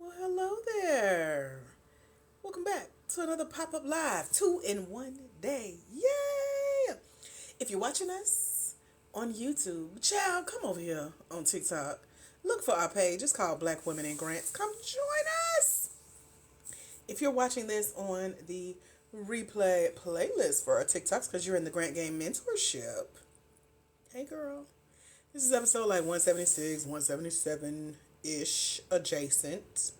Well, hello there. Welcome back to another pop up live, 2 in 1 day. Yay! If you're watching us on YouTube, child, come over here on TikTok. Look for our page. It's called Black Women in Grants. Come join us. If you're watching this on the replay playlist for our TikToks because you're in the Grant Game Mentorship, hey girl, this is episode like 176, 177 ish, adjacent,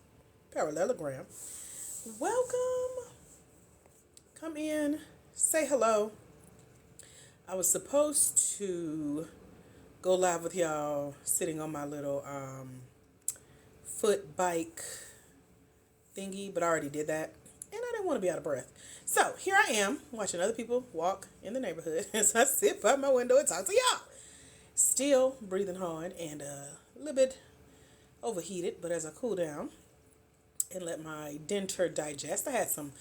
parallelogram. Welcome. Come in, say hello. I was supposed to go live with y'all sitting on my little foot bike thingy, but I already did that and I didn't want to be out of breath. So here I am watching other people walk in the neighborhood as I sit by my window and talk to y'all. Still breathing hard and a little bit overheated, but as I cool down and let my denter digest, I had some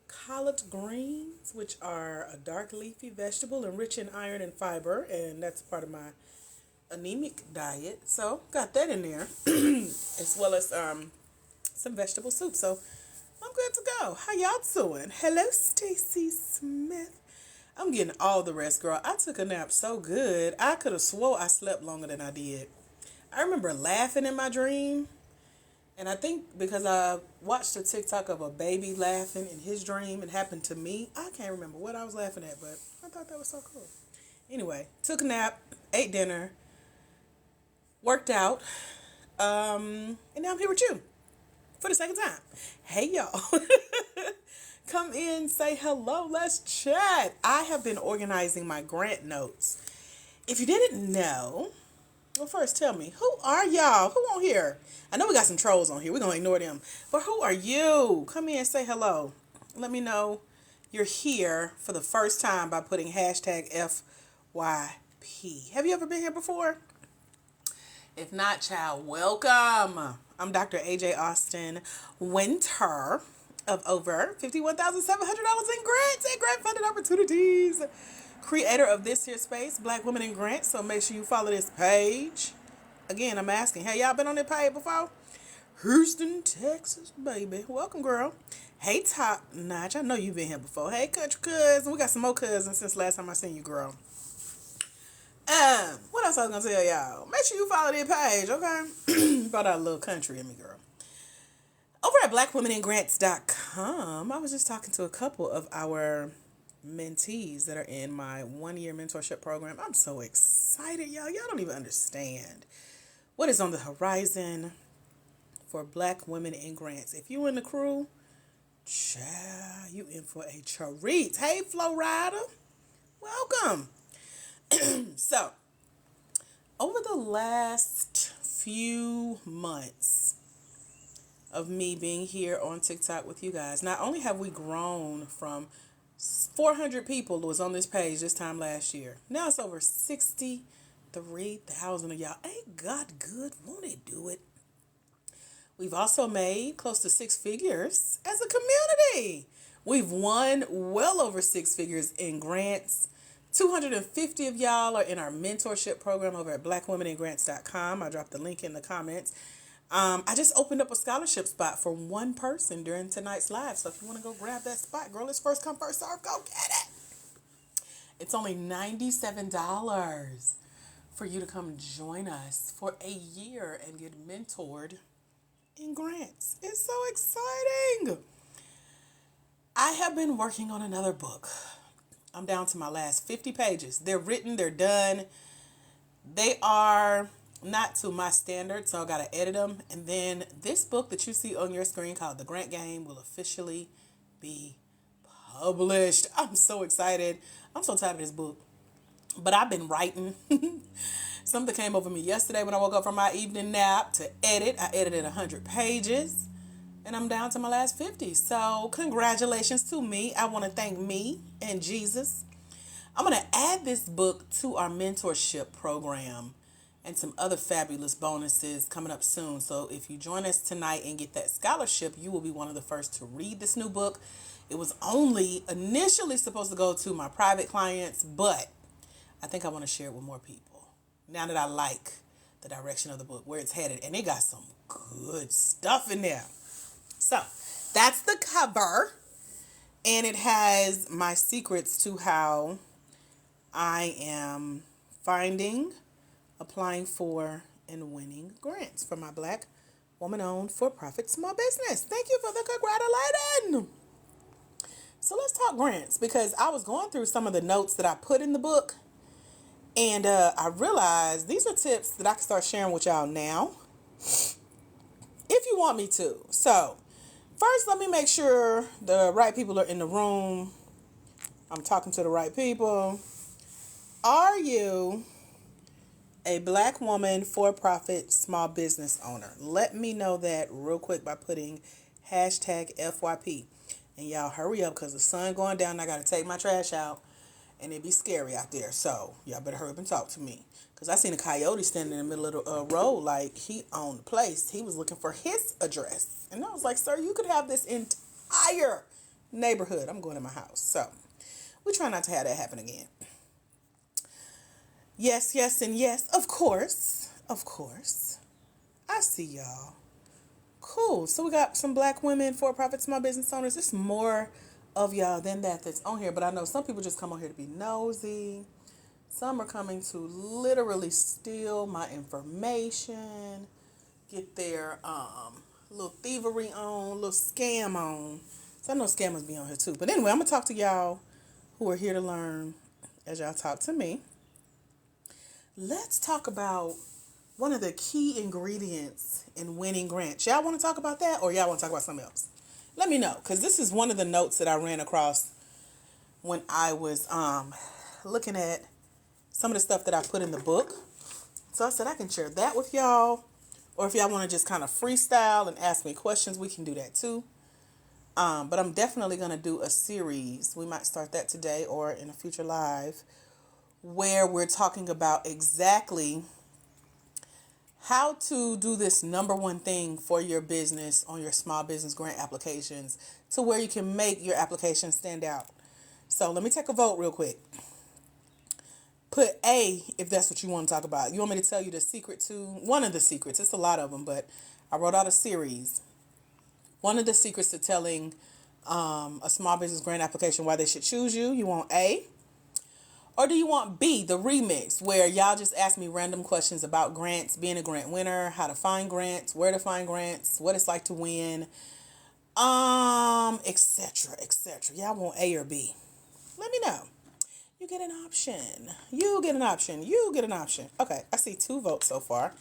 collard greens, which are a dark leafy vegetable and rich in iron and fiber, and that's part of my anemic diet. So got that in there, as well as some vegetable soup. So I'm good to go. How y'all doing? Hello, Stacy Smith. I'm getting all the rest, girl. I took a nap so good. I could have swore I slept longer than I did. I remember laughing in my dream. And I think because I watched a TikTok of a baby laughing in his dream, it happened to me. I can't remember what I was laughing at, but I thought that was so cool. Anyway, took a nap, ate dinner, worked out, and now I'm here with you for the second time. Hey, y'all. Come in, say hello, let's chat. I have been organizing my grant notes. If you didn't know, well, first tell me, who are y'all? Who on here? I know we got some trolls on here. We're going to ignore them. But who are you? Come in, say hello. Let me know you're here for the first time by putting hashtag FYP. Have you ever been here before? If not, child, welcome. I'm Dr. AJ Austin Winter of over $51,700 in grants and grant funded opportunities. Creator of this here space, Black Women in Grants. So make sure you follow this page. Again, I'm asking, have y'all been on that page before? Houston, Texas, baby. Welcome, girl. Hey, Top Notch. I know you've been here before. Hey, Country Cousin. We got some more cousins since last time I seen you, girl. What else I was gonna tell y'all? Make sure you follow that page, okay? Brought out a little country in me, girl. Over at blackwomeningrants.com, I was just talking to a couple of our mentees that are in my 1-year mentorship program. I'm so excited, y'all. Y'all don't even understand what is on the horizon for Black Women in Grants. If you in the crew, child, you in for a treat. Hey, Flo Rider, welcome. So, over the last few months of me being here on TikTok with you guys, not only have we grown from 400 people was on this page this time last year. Now it's over 63,000 of y'all. Ain't God good? Won't He do it? We've also made close to 6 figures as a community. We've won well over 6 figures in grants. 250 of y'all are in our mentorship program over at blackwomeningrants.com. I dropped the link in the comments. I just opened up a scholarship spot for one person during tonight's live. So if you want to go grab that spot, girl, it's first come, first serve. Go get it. It's only $97 for you to come join us for a year and get mentored in grants. It's so exciting. I have been working on another book. I'm down to my last 50 pages. They're written, they're done. They are not to my standards, so I got to edit them. And then this book that you see on your screen called The Grant Game will officially be published. I'm so excited. I'm so tired of this book. But I've been writing. Something came over me yesterday when I woke up from my evening nap to edit. I edited 100 pages. And I'm down to my last 50. So congratulations to me. I want to thank me and Jesus. I'm going to add this book to our mentorship program and some other fabulous bonuses coming up soon. So if you join us tonight and get that scholarship, you will be one of the first to read this new book. It was only initially supposed to go to my private clients, but I think I want to share it with more people now that I like the direction of the book, where it's headed. And it got some good stuff in there. So that's the cover. And it has my secrets to how I am finding, applying for, and winning grants for my Black woman-owned for-profit small business. Thank you for the congratulating. So let's talk grants, because I was going through some of the notes that I put in the book, and I realized these are tips that I can start sharing with y'all now, if you want me to. So first, let me make sure the right people are in the room. I'm talking to the right people. Are you a Black woman for-profit small business owner? Let me know that real quick by putting hashtag FYP. And y'all hurry up, because the sun going down and I got to take my trash out. And it be scary out there. So y'all better hurry up and talk to me. Because I seen a coyote standing in the middle of the road like he owned the place. He was looking for his address. And I was like, sir, you could have this entire neighborhood. I'm going to my house. So we try not to have that happen again. Yes, yes, and yes. Of course. Of course. I see y'all. Cool. So we got some Black women for-profit small business owners. There's more of y'all than that's on here. But I know some people just come on here to be nosy. Some are coming to literally steal my information. Get their little thievery on, little scam on. So I know scammers be on here too. But anyway, I'm going to talk to y'all who are here to learn as y'all talk to me. Let's talk about one of the key ingredients in winning grants. Y'all want to talk about that, or y'all want to talk about something else? Let me know, because this is one of the notes that I ran across when I was looking at some of the stuff that I put in the book. So I said I can share that with y'all, or if y'all want to just kind of freestyle and ask me questions, we can do that too. But I'm definitely going to do a series. We might start that today or in a future live, where we're talking about exactly how to do this number one thing for your business on your small business grant applications, to where you can make your application stand out. So let me take a vote real quick. Put A if that's what you want to talk about. You want me to tell you the secret to one of the secrets? It's a lot of them, but I wrote out a series. One of the secrets to telling a small business grant application why they should choose you. You want A? Or do you want B, the remix, where y'all just ask me random questions about grants, being a grant winner, how to find grants, where to find grants, what it's like to win, etc., etc. Y'all want A or B? Let me know. You get an option. You get an option. You get an option. Okay, I see 2 votes so far.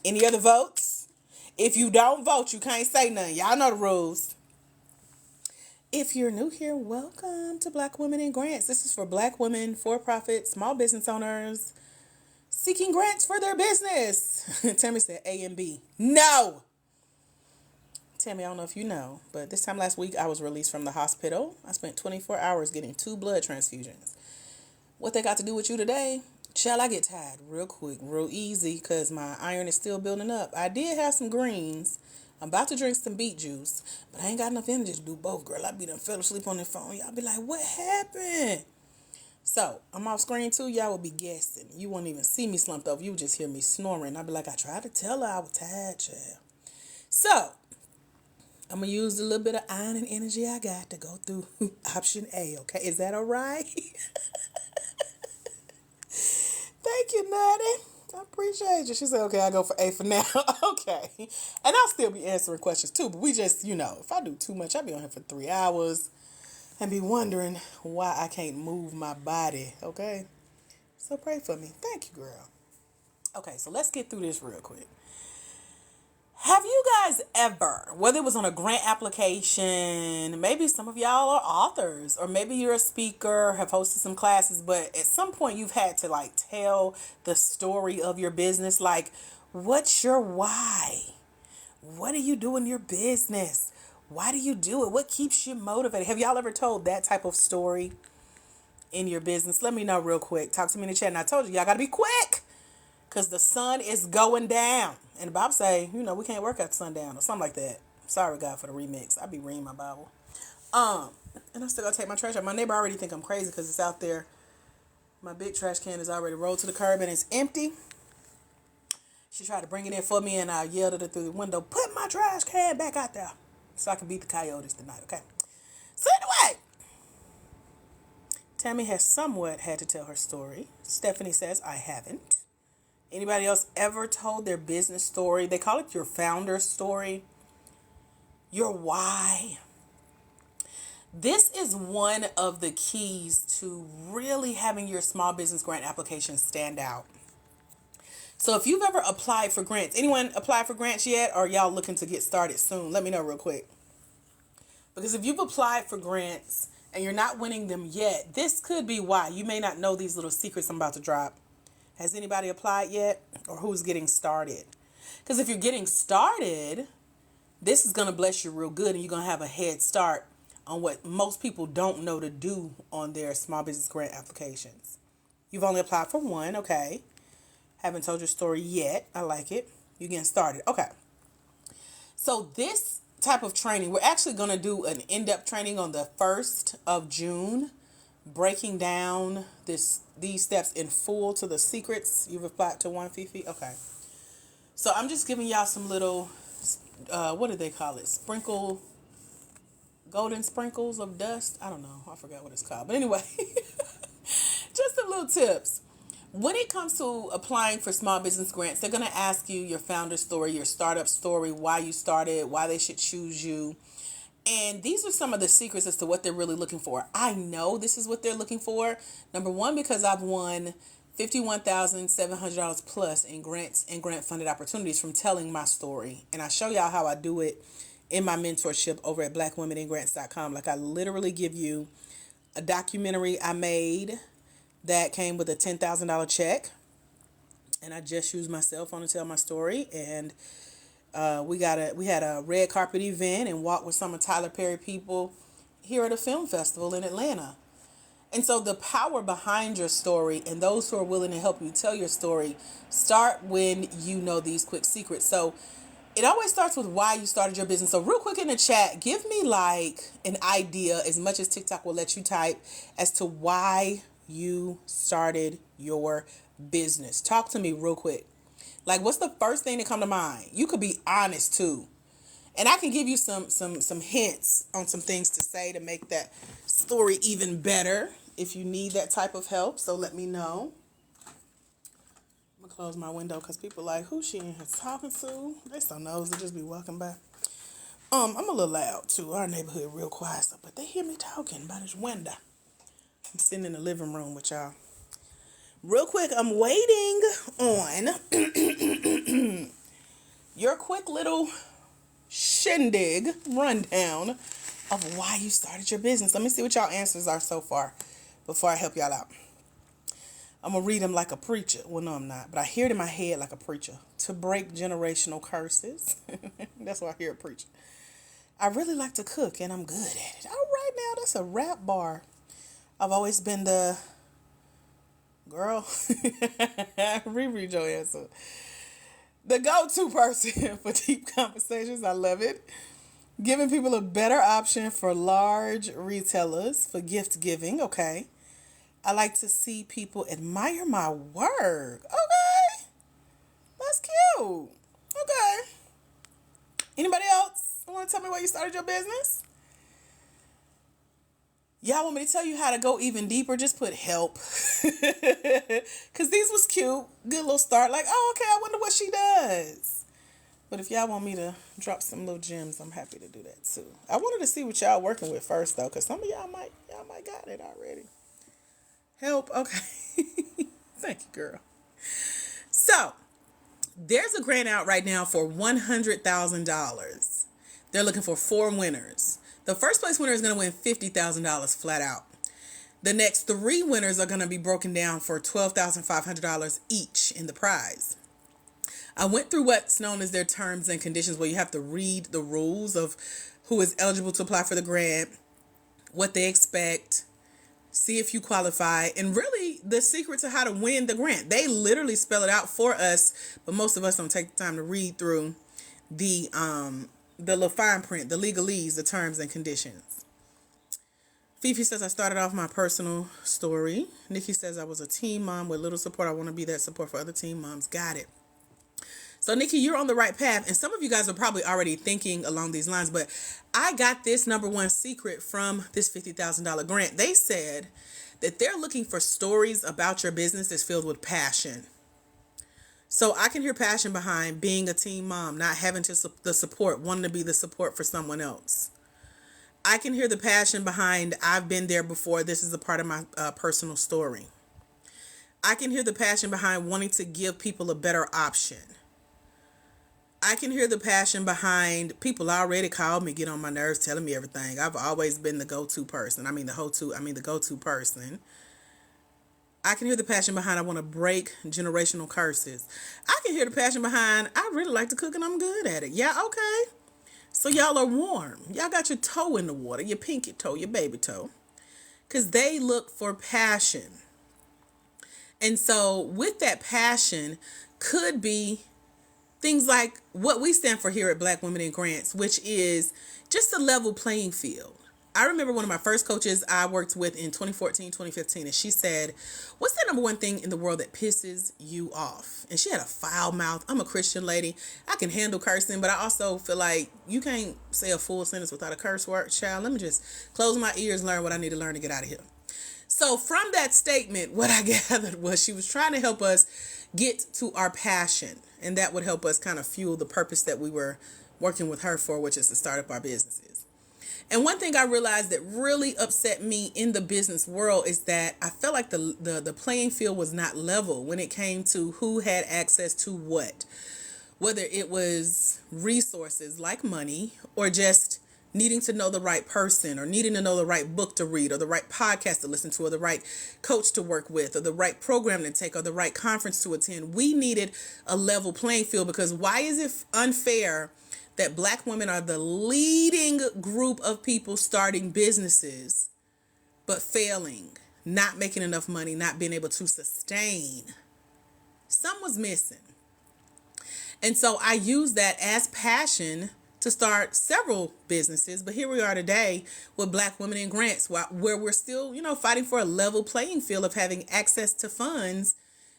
Any other votes? If you don't vote, you can't say nothing. Y'all know the rules. If you're new here, welcome to Black Women in Grants. This is for Black women, for-profit, small business owners seeking grants for their business. Tammy said A and B. No! Tammy, I don't know if you know, but this time last week I was released from the hospital. I spent 24 hours getting 2 blood transfusions. What they got to do with you today? Shall I get tired real quick, real easy, because my iron is still building up. I did have some greens. I'm about to drink some beet juice, but I ain't got enough energy to do both, girl. I be done fell asleep on the phone. Y'all be like, what happened? So, I'm off screen too. Y'all will be guessing. You won't even see me slumped over. You would just hear me snoring. I'll be like, I tried to tell her I was tired, child. So, I'm going to use the little bit of iron and energy I got to go through option A, okay? Is that all right? Thank you, Nutty. I appreciate you. She said, okay, I'll go for A for now. Okay. And I'll still be answering questions too, but we just, if I do too much, I'll be on here for 3 hours and be wondering why I can't move my body, okay? So pray for me. Thank you, girl. Okay, so let's get through this real quick. Have you guys ever, whether it was on a grant application, maybe some of y'all are authors, or maybe you're a speaker, have hosted some classes, but at some point you've had to tell the story of your business. Like, what's your why? What do you do in your business? Why do you do it? What keeps you motivated? Have y'all ever told that type of story in your business? Let me know real quick. Talk to me in the chat. And I told you, y'all got to be quick, because the sun is going down. And the Bible say, we can't work after sundown or something like that. Sorry, God, for the remix. I be reading my Bible. And I still got to take my trash out. My neighbor already think I'm crazy because it's out there. My big trash can is already rolled to the curb and it's empty. She tried to bring it in for me, and I yelled at her through the window, "Put my trash can back out there so I can beat the coyotes tonight," okay? So anyway, Tammy has somewhat had to tell her story. Stephanie says, "I haven't." Anybody else ever told their business story? They call it your founder story, your why. This is one of the keys to really having your small business grant application stand out. So if you've ever applied for grants, anyone apply for grants yet, or y'all looking to get started soon? Let me know real quick. Because if you've applied for grants and you're not winning them yet, this could be why. You may not know these little secrets I'm about to drop. Has anybody applied yet, or who's getting started? Because if you're getting started, this is going to bless you real good, and you're going to have a head start on what most people don't know to do on their small business grant applications. You've only applied for one, okay. Haven't told your story yet. I like it. You're getting started. Okay. So this type of training, we're actually going to do an in-depth training on the 1st of June, breaking down these steps in full to the secrets. You've applied to one, Fifi? Okay. So I'm just giving y'all some little, what do they call it? Golden sprinkles of dust. I don't know. I forgot what it's called. But anyway, just some little tips. When it comes to applying for small business grants, they're going to ask you your founder story, your startup story, why you started, why they should choose you. And these are some of the secrets as to what they're really looking for. I know this is what they're looking for. Number one, because I've won $51,700 plus in grants and grant funded opportunities from telling my story. And I show y'all how I do it in my mentorship over at blackwomeningrants.com. Like, I literally give you a documentary I made that came with a $10,000 check, and I just used my cell phone to tell my story. And we had a red carpet event and walked with some of Tyler Perry people here at a film festival in Atlanta. And so the power behind your story and those who are willing to help you tell your story start when you know these quick secrets. So it always starts with why you started your business. So real quick in the chat, give me like an idea, as much as TikTok will let you type, as to why you started your business. Talk to me real quick. Like, what's the first thing that come to mind? You could be honest too. And I can give you some hints on some things to say to make that story even better if you need that type of help. So let me know. I'm gonna close my window because people like, who she in here talking to? They so nosy, just be walking by. I'm a little loud too. Our neighborhood real quiet, but they hear me talking by this window. I'm sitting in the living room with y'all. Real quick, I'm waiting on your quick little shindig rundown of why you started your business. Let me see what y'all answers are so far before I help y'all out. I'm going to read them like a preacher. Well, no, I'm not. But I hear it in my head like a preacher. To break generational curses. That's why I hear a preacher. I really like to cook, and I'm good at it. All right, now, that's a rap bar. I've always been the girl. Reread your answer. The go-to person for deep conversations. I love it. Giving people a better option for large retailers for gift giving. Okay. I like to see people admire my work. Okay. That's cute. Okay. Anybody else want to tell me why you started your business? Y'all want me to tell you how to go even deeper? Just put help. Because these was cute. Good little start. Like, oh, okay, I wonder what she does. But if y'all want me to drop some little gems, I'm happy to do that too. I wanted to see what y'all working with first, though, because some of y'all might got it already. Help. Okay. Thank you, girl. So, there's a grant out right now for $100,000. They're looking for 4 winners. The first place winner is going to win $50,000 flat out. The next 3 winners are going to be broken down for $12,500 each in the prize. I went through what's known as their terms and conditions, where you have to read the rules of who is eligible to apply for the grant, what they expect, see if you qualify, and really the secret to how to win the grant. They literally spell it out for us, but most of us don't take the time to read through the little fine print, the legalese, the terms and conditions. Fifi says, I started off my personal story. Nikki says, I was a teen mom with little support. I want to be that support for other teen moms. Got it. So, Nikki, you're on the right path. And some of you guys are probably already thinking along these lines. But I got this number one secret from this $50,000 grant. They said that they're looking for stories about your business that's filled with passion. So I can hear passion behind being a teen mom, not having the support, wanting to be the support for someone else. I can hear the passion behind I've been there before. This is a part of my personal story. I can hear the passion behind wanting to give people a better option. I can hear the passion behind people already called me, get on my nerves, telling me everything. I've always been the go-to person. The go-to person. I can hear the passion behind I want to break generational curses. I can hear the passion behind I really like to cook and I'm good at it. Yeah, okay. So y'all are warm. Y'all got your toe in the water, your pinky toe, your baby toe. Because they look for passion. And so with that passion could be things like what we stand for here at Black Women in Grants, which is just a level playing field. I remember one of my first coaches I worked with in 2014, 2015, and she said, what's the number one thing in the world that pisses you off? And she had a foul mouth. I'm a Christian lady. I can handle cursing, but I also feel like you can't say a full sentence without a curse word. Child, let me just close my ears, learn what I need to learn to get out of here. So from that statement, what I gathered was she was trying to help us get to our passion, and that would help us kind of fuel the purpose that we were working with her for, which is to start up our businesses. And one thing I realized that really upset me in the business world is that I felt like the playing field was not level when it came to who had access to what, whether it was resources like money or just needing to know the right person or needing to know the right book to read or the right podcast to listen to or the right coach to work with or the right program to take or the right conference to attend. We needed a level playing field because why is it unfair that Black women are the leading group of people starting businesses, but failing, not making enough money, not being able to sustain? Something was missing. And so I used that as passion to start several businesses. But here we are today with Black Women in Grants, where we're still, fighting for a level playing field of having access to funds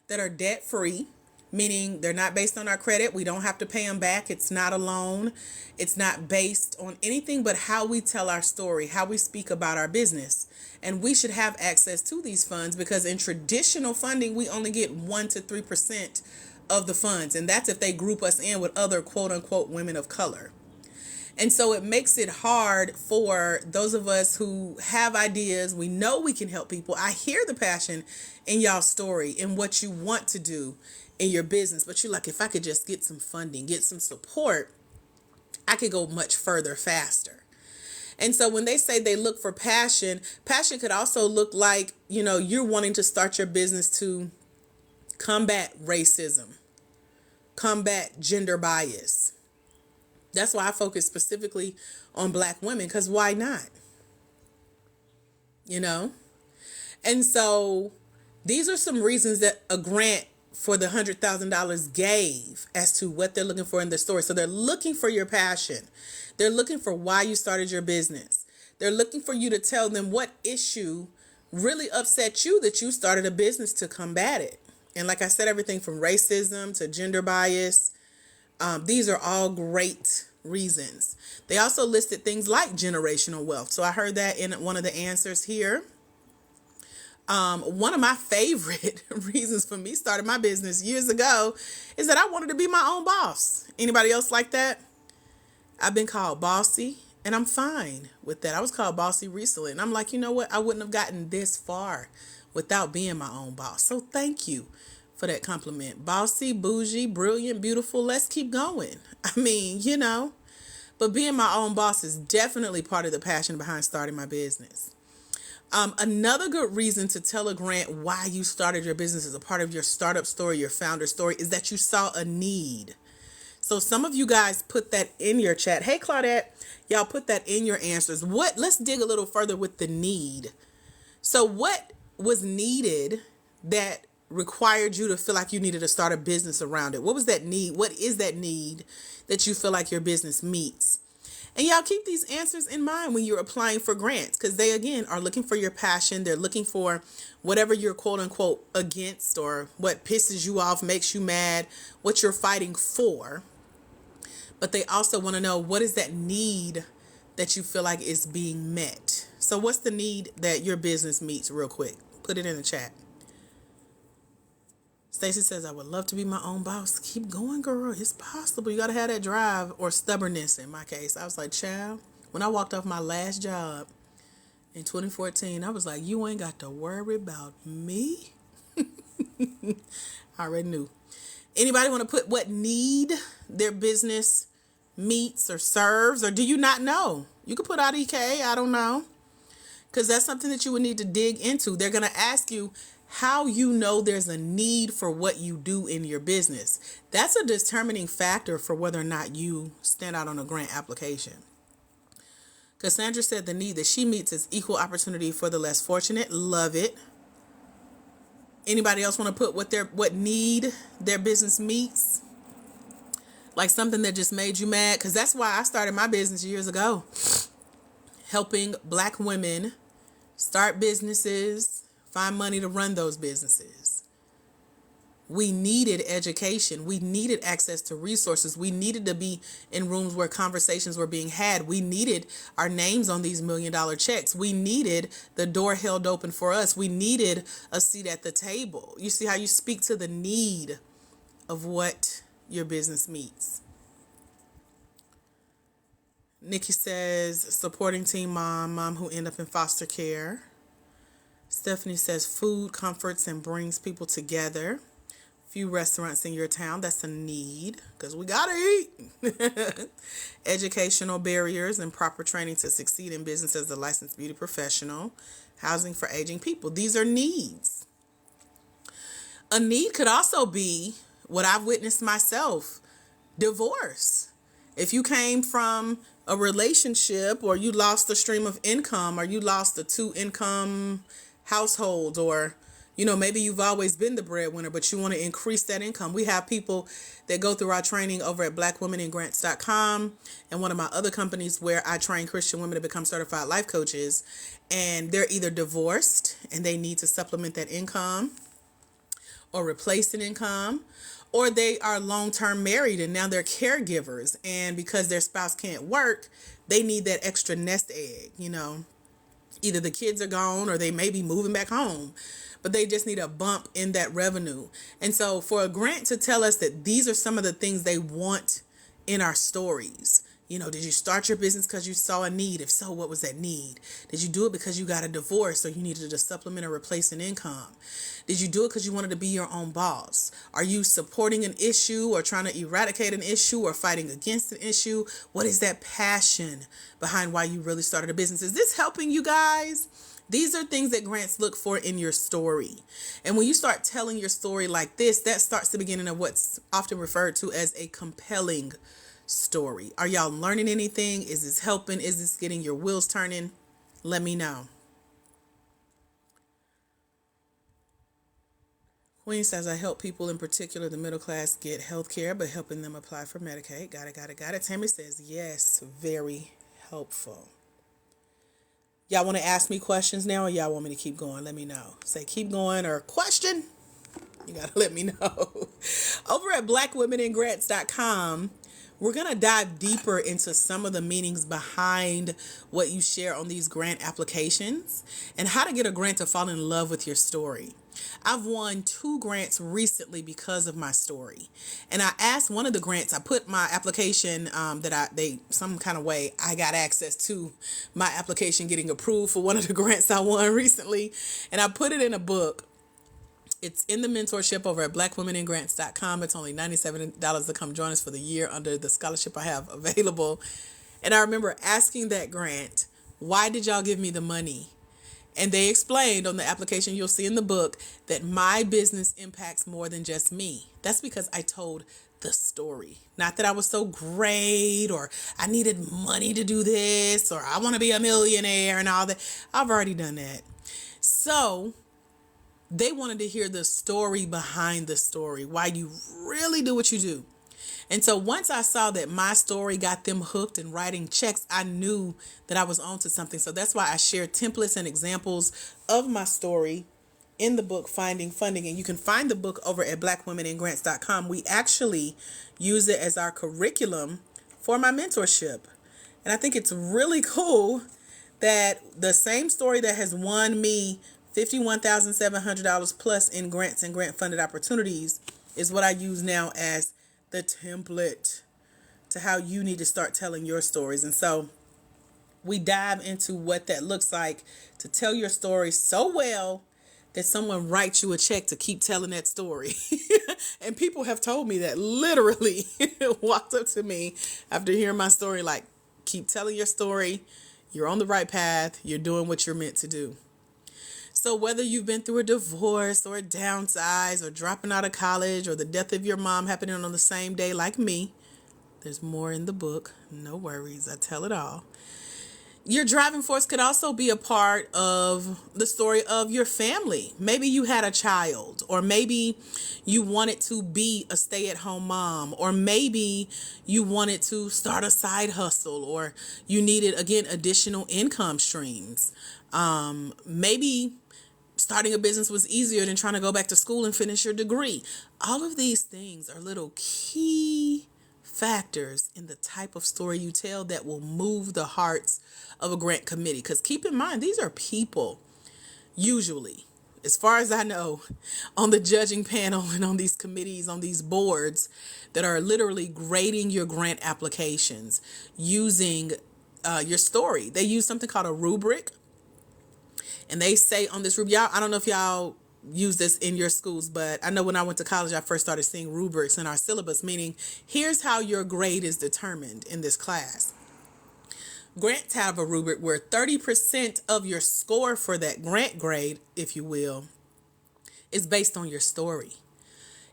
that are debt free. Meaning they're not based on our credit. We don't have to pay them back. It's not a loan. It's not based on anything but how we tell our story, how we speak about our business. And we should have access to these funds because in traditional funding, we only get 1 to 3% of the funds. And that's if they group us in with other quote unquote women of color. And so it makes it hard for those of us who have ideas. We know we can help people. I hear the passion in y'all's story and what you want to do in your business, but you're like, if I could just get some funding, get some support, I could go much further faster. And so when they say they look for passion could also look like, you're wanting to start your business to combat racism, combat gender bias. That's why I focus specifically on Black women, because why not? And so these are some reasons that a grant for the $100,000 gave as to what they're looking for in their story. So they're looking for your passion. They're looking for why you started your business. They're looking for you to tell them what issue really upset you that you started a business to combat it. And like I said, everything from racism to gender bias, these are all great reasons. They also listed things like generational wealth. So I heard that in one of the answers here. One of my favorite reasons for me starting my business years ago is that I wanted to be my own boss. Anybody else like that? I've been called bossy and I'm fine with that. I was called bossy recently and I'm like, you know what? I wouldn't have gotten this far without being my own boss. So thank you for that compliment. Bossy, bougie, brilliant, beautiful. Let's keep going. But being my own boss is definitely part of the passion behind starting my business. Another good reason to tell a grant why you started your business as a part of your startup story, your founder story, is that you saw a need. So some of you guys put that in your chat. Hey, Claudette, y'all put that in your answers. Let's dig a little further with the need. So what was needed that required you to feel like you needed to start a business around it? What was that need? What is that need that you feel like your business meets? And y'all keep these answers in mind when you're applying for grants, because they, again, are looking for your passion. They're looking for whatever you're quote unquote against, or what pisses you off, makes you mad, what you're fighting for. But they also want to know, what is that need that you feel like is being met? So what's the need that your business meets, real quick? Put it in the chat. Stacy says, I would love to be my own boss. Keep going, girl. It's possible. You got to have that drive, or stubbornness in my case. I was like, child, when I walked off my last job in 2014, I was like, you ain't got to worry about me. I already knew. Anybody want to put what need their business meets or serves, or do you not know? You could put IDK. I don't know. Because that's something that you would need to dig into. They're going to ask you how you know there's a need for what you do in your business. That's a determining factor for whether or not you stand out on a grant application. Cassandra said the need that she meets is equal opportunity for the less fortunate. Love it. Anybody else want to put what need their business meets? Like something that just made you mad? Because that's why I started my business years ago. Helping Black women start businesses, find money to run those businesses. We needed education. We needed access to resources. We needed to be in rooms where conversations were being had. We needed our names on these $1 million checks. We needed the door held open for us. We needed a seat at the table. You see how you speak to the need of what your business meets. Nikki says, supporting teen mom who end up in foster care. Stephanie says, food comforts and brings people together. Few restaurants in your town. That's a need, because we gotta eat. Educational barriers and proper training to succeed in business as a licensed beauty professional. Housing for aging people. These are needs. A need could also be what I've witnessed myself. Divorce. If you came from a relationship, or you lost a stream of income, or you lost a 2-income household, or maybe you've always been the breadwinner, but you want to increase that income. We have people that go through our training over at blackwomeningrants.com, and one of my other companies where I train Christian women to become certified life coaches, and they're either divorced and they need to supplement that income or replace an income, or they are long-term married and now they're caregivers, and because their spouse can't work, they need that extra nest egg. Either the kids are gone or they may be moving back home, but they just need a bump in that revenue. And so for a grant to tell us that these are some of the things they want in our stories. Did you start your business because you saw a need? If so, what was that need? Did you do it because you got a divorce or you needed to supplement or replace an income? Did you do it because you wanted to be your own boss? Are you supporting an issue or trying to eradicate an issue or fighting against an issue? What is that passion behind why you really started a business? Is this helping you guys? These are things that grants look for in your story. And when you start telling your story like this, that starts the beginning of what's often referred to as a compelling story. Are y'all learning anything? Is this helping? Is this getting your wheels turning? Let me know. Queen says, I help people, in particular the middle class, get health care, but helping them apply for Medicaid. Got it. Tammy says, yes, very helpful. Y'all want to ask me questions now, or y'all want me to keep going? Let me know. Say keep going or question. You got to let me know. Over at blackwomeningrants.com, we're going to dive deeper into some of the meanings behind what you share on these grant applications and how to get a grant to fall in love with your story. I've won 2 grants recently because of my story. And I asked one of the grants, I put my application some kind of way, I got access to my application getting approved for one of the grants I won recently. And I put it in a book. It's in the mentorship over at blackwomeningrants.com. It's only $97 to come join us for the year under the scholarship I have available. And I remember asking that grant, why did y'all give me the money? And they explained on the application, you'll see in the book, that my business impacts more than just me. That's because I told the story. Not that I was so great or I needed money to do this or I want to be a millionaire and all that. I've already done that. So they wanted to hear the story behind the story, why you really do what you do. And so once I saw that my story got them hooked and writing checks, I knew that I was onto something. So that's why I share templates and examples of my story in the book Finding Funding. And you can find the book over at blackwomeningrants.com. We actually use it as our curriculum for my mentorship. And I think it's really cool that the same story that has won me $51,700 plus in grants and grant funded opportunities is what I use now as the template to how you need to start telling your stories. And so we dive into what that looks like to tell your story so well that someone writes you a check to keep telling that story. And people have told me that, literally walked up to me after hearing my story, like, keep telling your story. You're on the right path. You're doing what you're meant to do. So whether you've been through a divorce or a downsize or dropping out of college or the death of your mom happening on the same day like me, there's more in the book. No worries. I tell it all. Your driving force could also be a part of the story of your family. Maybe you had a child, or maybe you wanted to be a stay-at-home mom, or maybe you wanted to start a side hustle, or you needed, again, additional income streams. Maybe starting a business was easier than trying to go back to school and finish your degree. All of these things are little key factors in the type of story you tell that will move the hearts of a grant committee. Because keep in mind, these are people, usually, as far as I know, on the judging panel and on these committees, on these boards, that are literally grading your grant applications using your story. They use something called a rubric. And they say on this rubric, y'all, I don't know if y'all use this in your schools, but I know when I went to college, I first started seeing rubrics in our syllabus, meaning here's how your grade is determined in this class. Grants have a rubric where 30% of your score for that grant grade, if you will, is based on your story.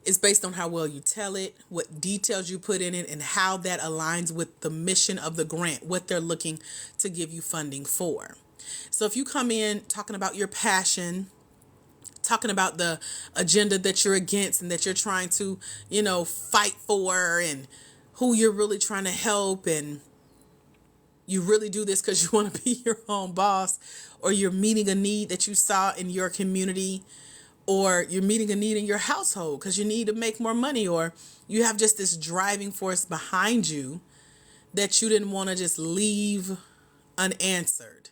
It's based on how well you tell it, what details you put in it, and how that aligns with the mission of the grant, what they're looking to give you funding for. So if you come in talking about your passion, talking about the agenda that you're against and that you're trying to, fight for, and who you're really trying to help, and you really do this because you want to be your own boss, or you're meeting a need that you saw in your community, or you're meeting a need in your household because you need to make more money, or you have just this driving force behind you that you didn't want to just leave unanswered.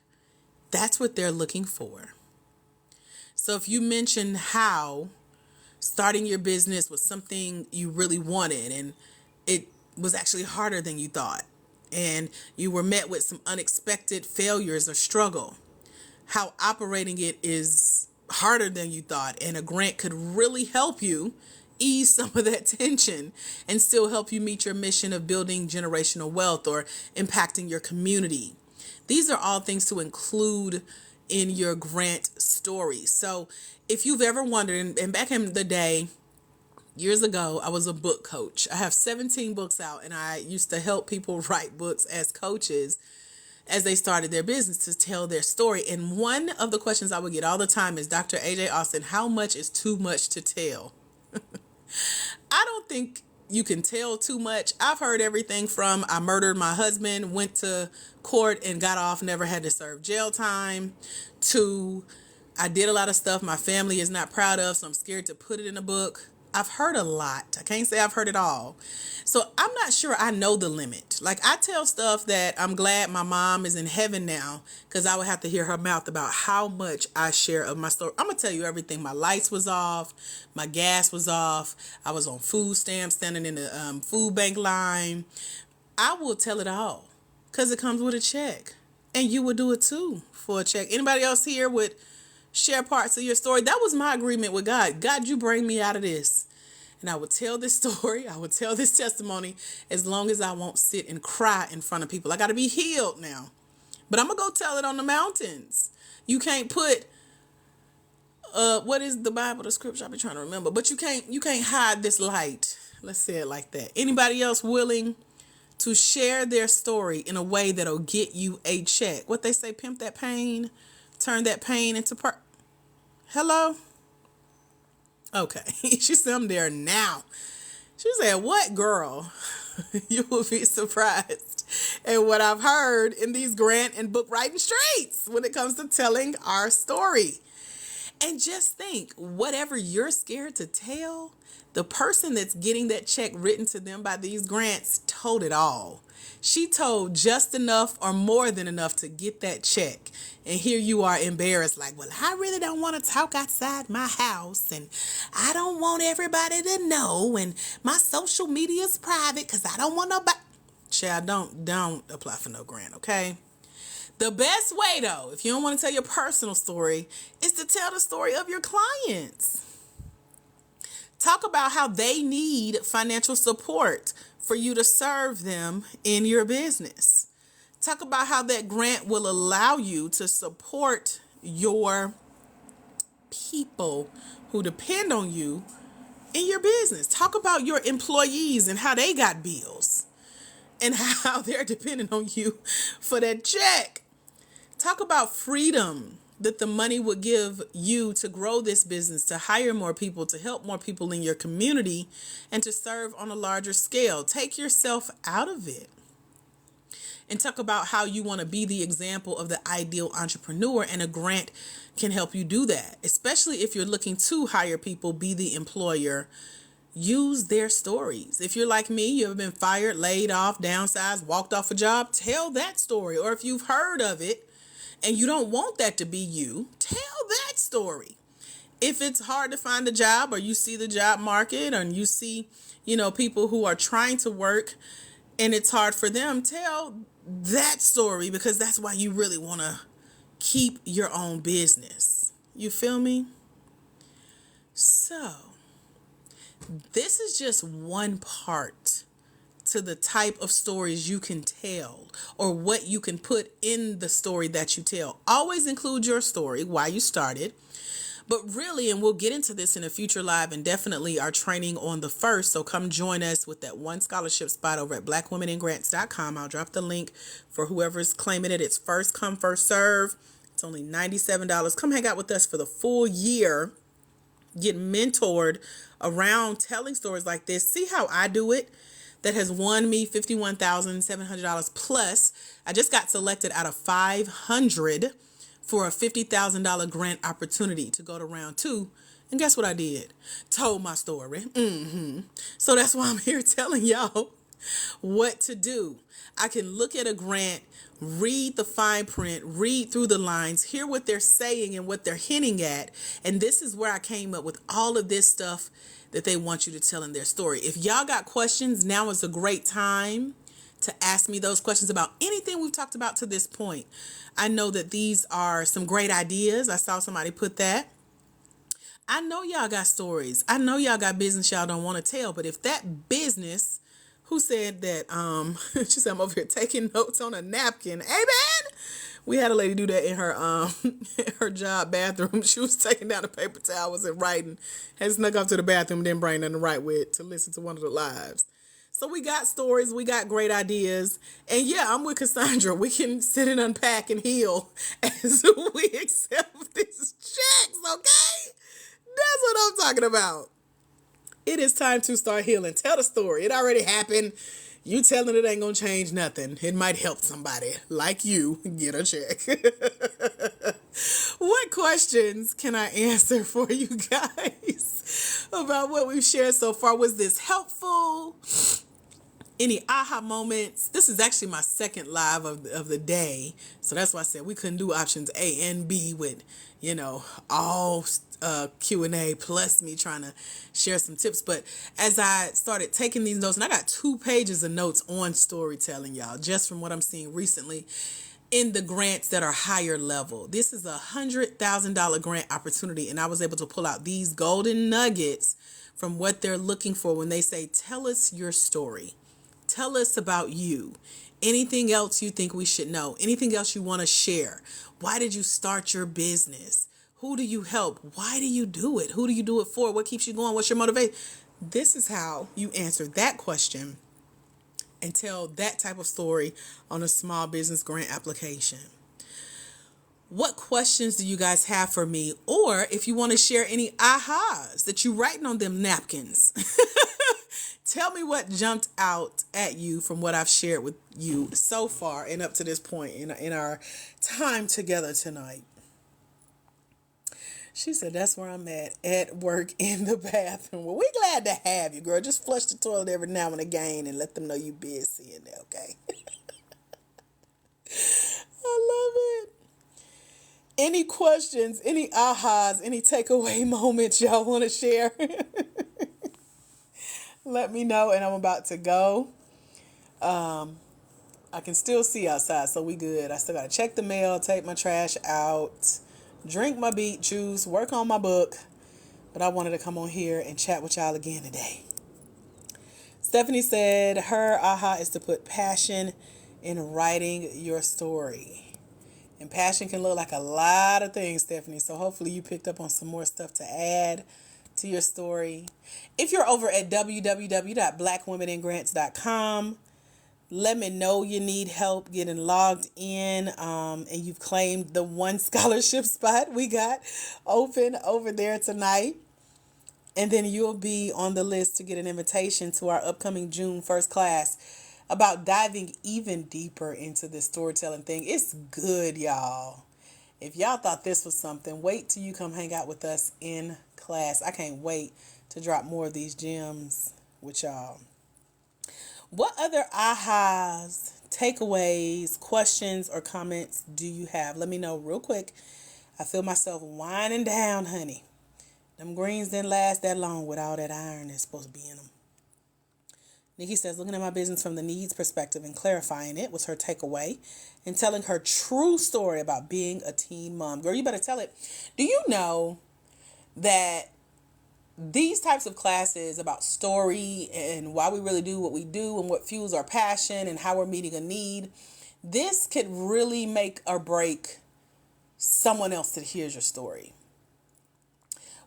That's what they're looking for. So if you mention how starting your business was something you really wanted and it was actually harder than you thought, and you were met with some unexpected failures or struggle, how operating it is harder than you thought, and a grant could really help you ease some of that tension and still help you meet your mission of building generational wealth or impacting your community. These are all things to include in your grant story. So if you've ever wondered, and back in the day, years ago, I was a book coach. I have 17 books out, and I used to help people write books as coaches as they started their business to tell their story. And one of the questions I would get all the time is, Dr. AJ Austin, how much is too much to tell? I don't think you can tell too much. I've heard everything from I murdered my husband, went to court and got off, never had to serve jail time, to I did a lot of stuff my family is not proud of, so I'm scared to put it in a book. I've heard a lot. I can't say I've heard it all. So I'm not sure I know the limit. Like, I tell stuff that I'm glad my mom is in heaven now, because I would have to hear her mouth about how much I share of my story. I'm going to tell you everything. My lights was off. My gas was off. I was on food stamps, standing in the food bank line. I will tell it all because it comes with a check. And you would do it too for a check. Anybody else here would share parts of your story? That was my agreement with God. God, you bring me out of this. And I would tell this story. I would tell this testimony as long as I won't sit and cry in front of people. I got to be healed now. But I'm going to go tell it on the mountains. You can't put, what is the Bible, the scripture? I've been trying to remember. But you can't hide this light. Let's say it like that. Anybody else willing to share their story in a way that'll get you a check? What they say, pimp that pain, turn that pain into Hello? Okay. She said I'm there now. She said, "What, girl?" You will be surprised at what I've heard in these grant and book writing streets when it comes to telling our story. And just think, whatever you're scared to tell, the person that's getting that check written to them by these grants told it all. She told just enough or more than enough to get that check. And here you are embarrassed, like, well, I really don't want to talk outside my house, and I don't want everybody to know, and my social media is private because I don't want nobody. Child, don't apply for no grant, okay? The best way, though, if you don't want to tell your personal story, is to tell the story of your clients. Talk about how they need financial support for you to serve them in your business. Talk about how that grant will allow you to support your people who depend on you in your business. Talk about your employees and how they got bills and how they're depending on you for that check. Talk about freedom that the money would give you to grow this business, to hire more people, to help more people in your community, and to serve on a larger scale. Take yourself out of it. And talk about how you want to be the example of the ideal entrepreneur, and a grant can help you do that. Especially if you're looking to hire people, be the employer. Use their stories. If you're like me, you have been fired, laid off, downsized, walked off a job, tell that story. Or if you've heard of it and you don't want that to be you, tell that story. If it's hard to find a job, or you see the job market, and you see, people who are trying to work and it's hard for them, tell that story, because that's why you really want to keep your own business. You feel me? So, this is just one part to the type of stories you can tell, or what you can put in the story that you tell. Always include your story, why you started. But really, and we'll get into this in a future live, and definitely our training on the 1st. So come join us with that one scholarship spot over at blackwomeningrants.com. I'll drop the link for whoever's claiming it. It's first come, first serve. It's only $97. Come hang out with us for the full year. Get mentored around telling stories like this. See how I do it. That has won me $51,700 plus. I just got selected out of 500 for a $50,000 grant opportunity to go to round 2. And guess what I did? Told my story. So that's why I'm here telling y'all what to do. I can look at a grant, read the fine print, read through the lines, hear what they're saying and what they're hinting at. And this is where I came up with all of this stuff that they want you to tell in their story. If y'all got questions, now is a great time to ask me those questions about anything we've talked about to this point. I know that these are some great ideas. I saw somebody put that. I know y'all got stories. I know y'all got business y'all don't want to tell. But if that business, who said that, she said, I'm over here taking notes on a napkin. Amen. We had a lady do that in her her job bathroom. She was taking down the paper towels and writing. Had snuck up to the bathroom and didn't bring nothing to write with to listen to one of the lives. So we got stories, we got great ideas. And yeah, I'm with Cassandra. We can sit and unpack and heal as we accept these checks, okay? That's what I'm talking about. It is time to start healing. Tell the story. It already happened. You telling it ain't gonna change nothing. It might help somebody like you get a check. What questions can I answer for you guys about what we've shared so far? Was this helpful? Any aha moments? This is actually my second live of the day. So that's why I said we couldn't do options A and B with, all Q&A plus me trying to share some tips. But as I started taking these notes, and I got 2 pages of notes on storytelling, y'all, just from what I'm seeing recently in the grants that are higher level. This is a $100,000 grant opportunity, and I was able to pull out these golden nuggets from what they're looking for when they say, tell us your story. Tell us about you. Anything else you think we should know? Anything else you want to share? Why did you start your business? Who do you help? Why do you do it? Who do you do it for? What keeps you going? What's your motivation? This is how you answer that question and tell that type of story on a small business grant application. What questions do you guys have for me? Or if you want to share any ahas that you writing on them napkins, Tell me what jumped out at you from what I've shared with you so far and up to this point in our time together tonight. She said, that's where I'm at work in the bathroom. Well, we glad to have you, girl. Just flush the toilet every now and again and let them know you busy in there, okay? I love it. Any questions, any ahas, any takeaway moments y'all want to share? Let me know, and I'm about to go. I can still see outside, so we good. I still got to check the mail, take my trash out, drink my beet juice, work on my book. But I wanted to come on here and chat with y'all again today. Stephanie said her aha is to put passion in writing your story. And passion can look like a lot of things, Stephanie. So hopefully you picked up on some more stuff to add to your story. If you're over at www.blackwomeningrants.com, let me know you need help getting logged in, and you've claimed the one scholarship spot we got open over there tonight. And then you'll be on the list to get an invitation to our upcoming June 1st class about diving even deeper into this storytelling thing. It's good, y'all. If y'all thought this was something, wait till you come hang out with us in class. I can't wait to drop more of these gems with y'all. What other ahas, takeaways, questions, or comments do you have? Let me know real quick. I feel myself winding down, honey. Them greens didn't last that long with all that iron that's supposed to be in them. Nikki says, looking at my business from the needs perspective and clarifying it was her takeaway, and telling her true story about being a teen mom. Girl, you better tell it. Do you know that these types of classes about story and why we really do what we do and what fuels our passion and how we're meeting a need, this could really make or break someone else that hears your story.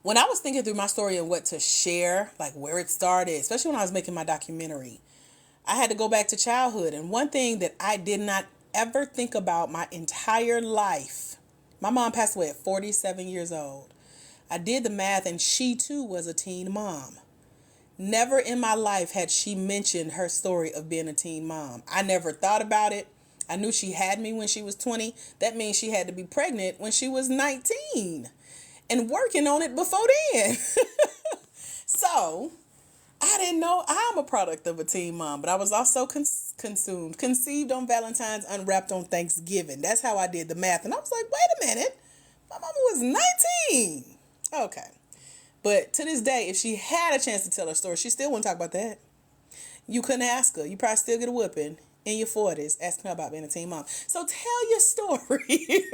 When I was thinking through my story and what to share, like where it started, especially when I was making my documentary, I had to go back to childhood. And one thing that I did not ever think about my entire life, my mom passed away at 47 years old. I did the math, and she too was a teen mom. Never in my life had she mentioned her story of being a teen mom. I never thought about it. I knew she had me when she was 20. That means she had to be pregnant when she was 19 and working on it before then. So I didn't know I'm a product of a teen mom, but I was also conceived on Valentine's, unwrapped on Thanksgiving. That's how I did the math. And I was like, wait a minute, my mama was 19. Okay. But to this day, if she had a chance to tell her story, she still wouldn't talk about that. You couldn't ask her. You probably still get a whooping in your 40s asking her about being a teen mom. So tell your story.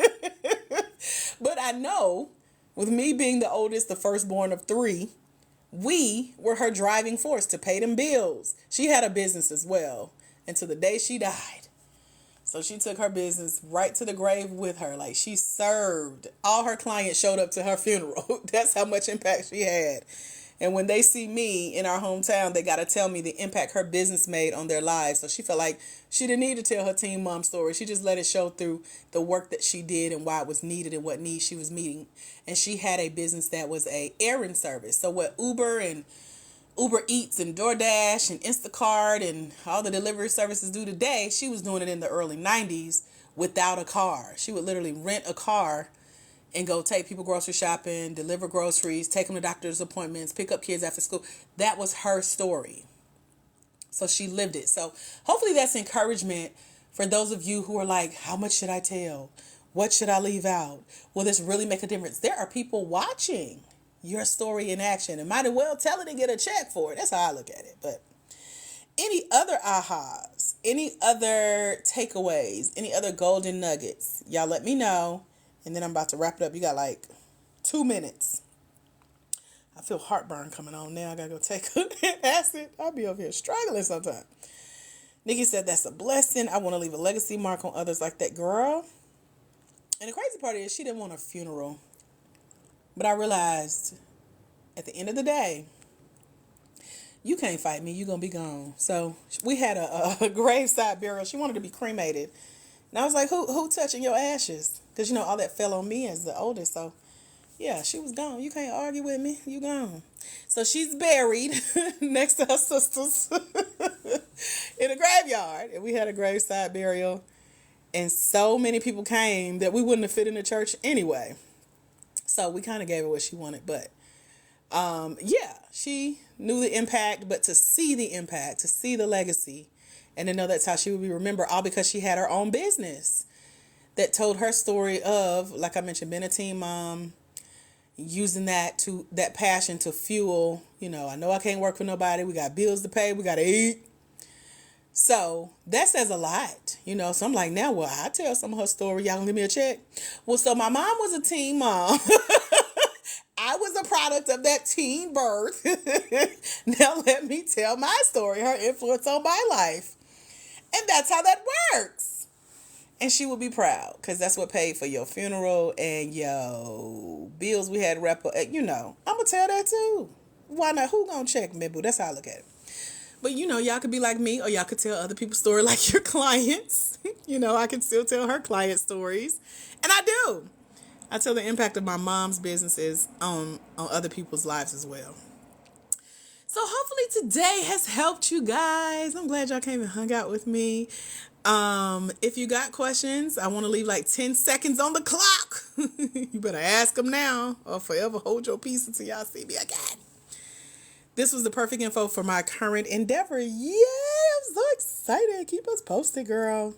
But I know, with me being the oldest, the firstborn of 3, we were her driving force to pay them bills. She had a business as well until the day she died. So she took her business right to the grave with her. Like, she served. All her clients showed up to her funeral. That's how much impact she had. And when they see me in our hometown, they got to tell me the impact her business made on their lives. So she felt like she didn't need to tell her teen mom story. She just let it show through the work that she did and why it was needed and what needs she was meeting. And she had a business that was a errand service. So what Uber Eats and DoorDash and Instacart and all the delivery services do today, she was doing it in the early 90s without a car. She would literally rent a car and go take people grocery shopping, deliver groceries, take them to doctor's appointments, pick up kids after school. That was her story. So she lived it. So hopefully that's encouragement for those of you who are like, how much should I tell? What should I leave out? Will this really make a difference? There are people watching your story in action and might as well tell it and get a check for it. That's how I look at it. But any other ahas, any other takeaways, any other golden nuggets, y'all let me know. And then I'm about to wrap it up. You got like 2 minutes. I feel heartburn coming on now. I got to go take an acid. I'll be over here struggling sometime. Nikki said that's a blessing. I want to leave a legacy mark on others like that girl. And the crazy part is she didn't want a funeral. But I realized at the end of the day, you can't fight me. You're going to be gone. So we had a graveside burial. She wanted to be cremated. And I was like, who touching your ashes? Because, all that fell on me as the oldest. So, Yeah, she was gone. You can't argue with me. You gone. So she's buried next to her sisters in a graveyard. And we had a graveside burial. And so many people came that we wouldn't have fit in the church anyway. So we kind of gave her what she wanted. But yeah, she knew the impact. But to see the impact, to see the legacy, and to know that's how she would be remembered, all because she had her own business that told her story of, like I mentioned, being a teen mom, using that passion to fuel, I know I can't work for nobody. We got bills to pay. We got to eat. So that says a lot, So I'm like, now, I tell some of her story. Y'all gonna give me a check? Well, so my mom was a teen mom. I was a product of that teen birth. Now let me tell my story, her influence on my life. And that's how that works. And she would be proud because that's what paid for your funeral and your bills we had to wrap up. I'm going to tell that too. Why not? Who going to check me, boo? That's how I look at it. But, y'all could be like me, or y'all could tell other people's story like your clients. I can still tell her client stories. And I do. I tell the impact of my mom's businesses on other people's lives as well. So hopefully today has helped you guys. I'm glad y'all came and hung out with me. If you got questions, I want to leave like 10 seconds on the clock. You better ask them now or forever hold your peace until y'all see me again. This was the perfect info for my current endeavor. Yay, I'm so excited. Keep us posted, girl.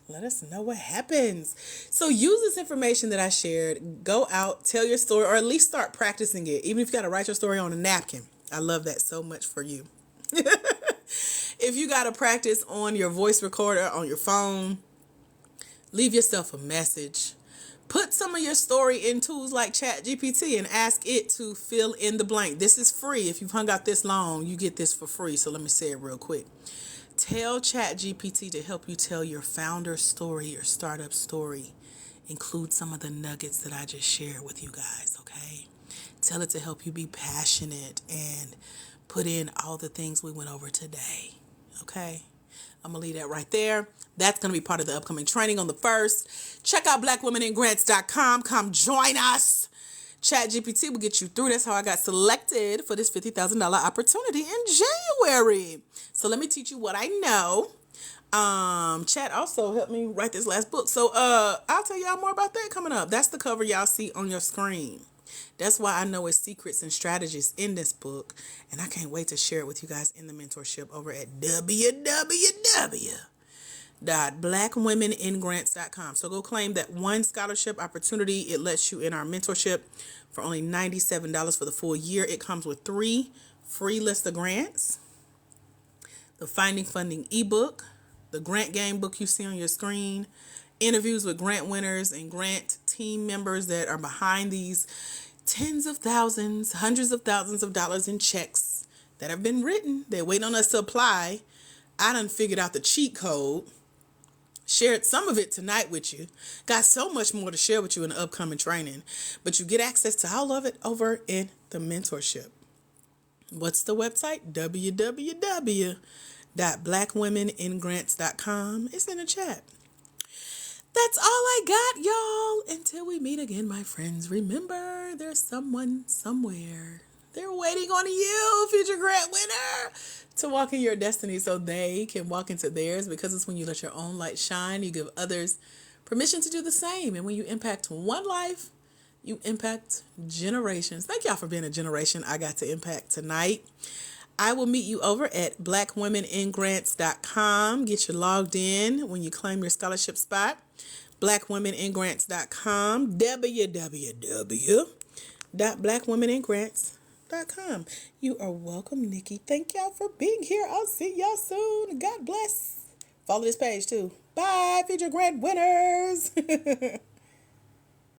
Let us know what happens. So use this information that I shared. Go out, tell your story, or at least start practicing it. Even if you got to write your story on a napkin. I love that so much for you. If you got to practice on your voice recorder on your phone, leave yourself a message. Put some of your story in tools like ChatGPT and ask it to fill in the blank. This is free. If you've hung out this long, you get this for free. So let me say it real quick. Tell ChatGPT to help you tell your founder story, your startup story. Include some of the nuggets that I just shared with you guys, okay? Tell it to help you be passionate and put in all the things we went over today, okay? I'm going to leave that right there. That's going to be part of the upcoming training on the 1st. Check out blackwomeningrants.com. Come join us. ChatGPT will get you through. That's how I got selected for this $50,000 opportunity in January. So let me teach you what I know. Chat also helped me write this last book. So I'll tell y'all more about that coming up. That's the cover y'all see on your screen. That's why I know it's secrets and strategies in this book. And I can't wait to share it with you guys in the mentorship over at www.blackwomeningrants.com. So go claim that one scholarship opportunity. It lets you in our mentorship for only $97 for the full year. It comes with 3 free list of grants, the Finding Funding ebook, the grant game book you see on your screen, interviews with grant winners and grant team members that are behind these tens of thousands, hundreds of thousands of dollars in checks that have been written. They're waiting on us to apply. I done figured out the cheat code. Shared some of it tonight with you. Got so much more to share with you in the upcoming training. But you get access to all of it over in the mentorship. What's the website? www.blackwomeningrants.com. It's in the chat. That's all I got, y'all. Until we meet again, my friends. Remember, there's someone somewhere. They're waiting on you, future grant winner, to walk in your destiny so they can walk into theirs, because it's when you let your own light shine, you give others permission to do the same. And when you impact one life, you impact generations. Thank y'all for being a generation I got to impact tonight. I will meet you over at blackwomeningrants.com. Get you logged in when you claim your scholarship spot. blackwomeningrants.com. www.blackwomeningrants.com. You are welcome, Nikki. Thank y'all for being here. I'll see y'all soon. God bless. Follow this page too. Bye, future grant winners.